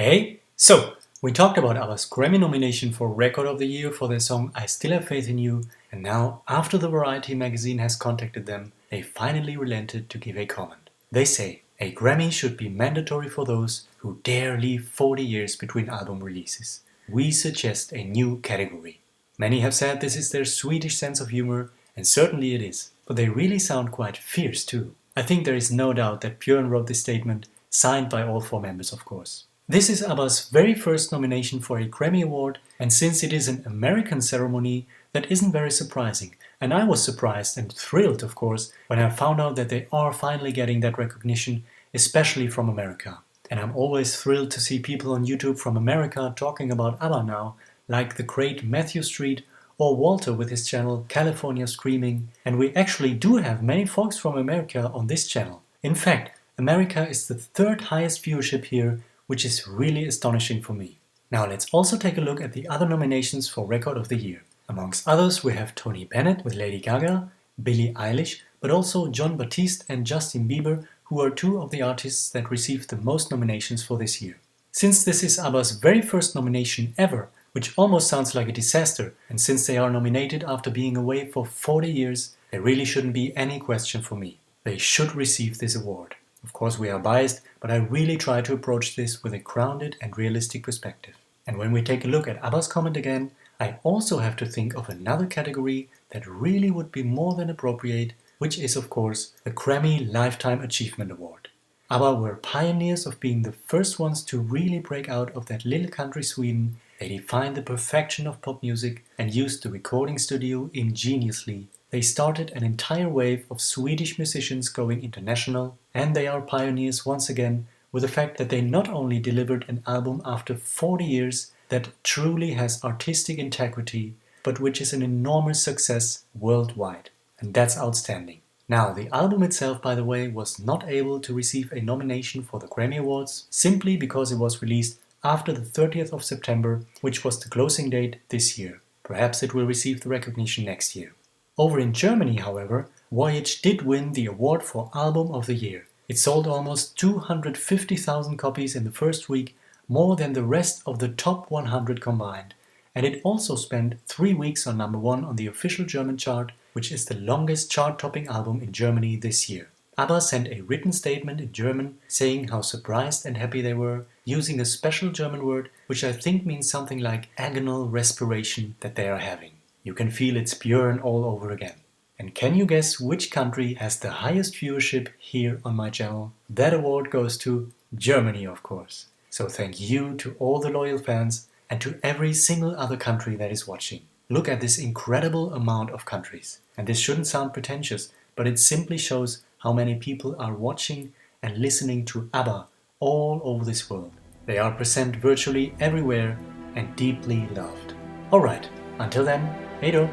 Hey, so we talked about ABBA's Grammy nomination for Record of the Year for their song I Still Have Faith in You, and now, after the Variety magazine has contacted them, they finally relented to give a comment. They say, a Grammy should be mandatory for those who dare leave 40 years between album releases. We suggest a new category. Many have said this is their Swedish sense of humor, and certainly it is, but they really sound quite fierce too. I think there is no doubt that Björn wrote this statement, signed by all four members of course. This is ABBA's very first nomination for a Grammy Award, and since it is an American ceremony, that isn't very surprising. And I was surprised and thrilled, of course, when I found out that they are finally getting that recognition, especially from America. And I'm always thrilled to see people on YouTube from America talking about ABBA now, like the great Matthew Street or Walter with his channel California Screaming. And we actually do have many folks from America on this channel. In fact, America is the third highest viewership here, which is really astonishing for me. Now let's also take a look at the other nominations for Record of the Year. Amongst others we have Tony Bennett with Lady Gaga, Billie Eilish, but also Jon Batiste and Justin Bieber, who are two of the artists that received the most nominations for this year. Since this is ABBA's very first nomination ever, which almost sounds like a disaster, and since they are nominated after being away for 40 years, there really shouldn't be any question for me. They should receive this award. Of course we are biased, but I really try to approach this with a grounded and realistic perspective. And when we take a look at ABBA's comment again, I also have to think of another category that really would be more than appropriate, which is of course the Grammy Lifetime Achievement Award. ABBA were pioneers of being the first ones to really break out of that little country Sweden. They defined the perfection of pop music and used the recording studio ingeniously. They started an entire wave of Swedish musicians going international, and they are pioneers once again with the fact that they not only delivered an album after 40 years that truly has artistic integrity, but which is an enormous success worldwide. And that's outstanding. Now, the album itself, by the way, was not able to receive a nomination for the Grammy Awards simply because it was released after the 30th of September, which was the closing date this year. Perhaps it will receive the recognition next year. Over in Germany, however, Voyage did win the award for Album of the Year. It sold almost 250,000 copies in the first week, more than the rest of the top 100 combined. And it also spent 3 weeks on number 1 on the official German chart, which is the longest chart-topping album in Germany this year. ABBA sent a written statement in German saying how surprised and happy they were, using a special German word which I think means something like agonal respiration that they are having. You can feel its Björn all over again. And can you guess which country has the highest viewership here on my channel? That award goes to Germany, of course. So thank you to all the loyal fans and to every single other country that is watching. Look at this incredible amount of countries. And this shouldn't sound pretentious, but it simply shows how many people are watching and listening to ABBA all over this world. They are present virtually everywhere and deeply loved. Alright, until then, hey do!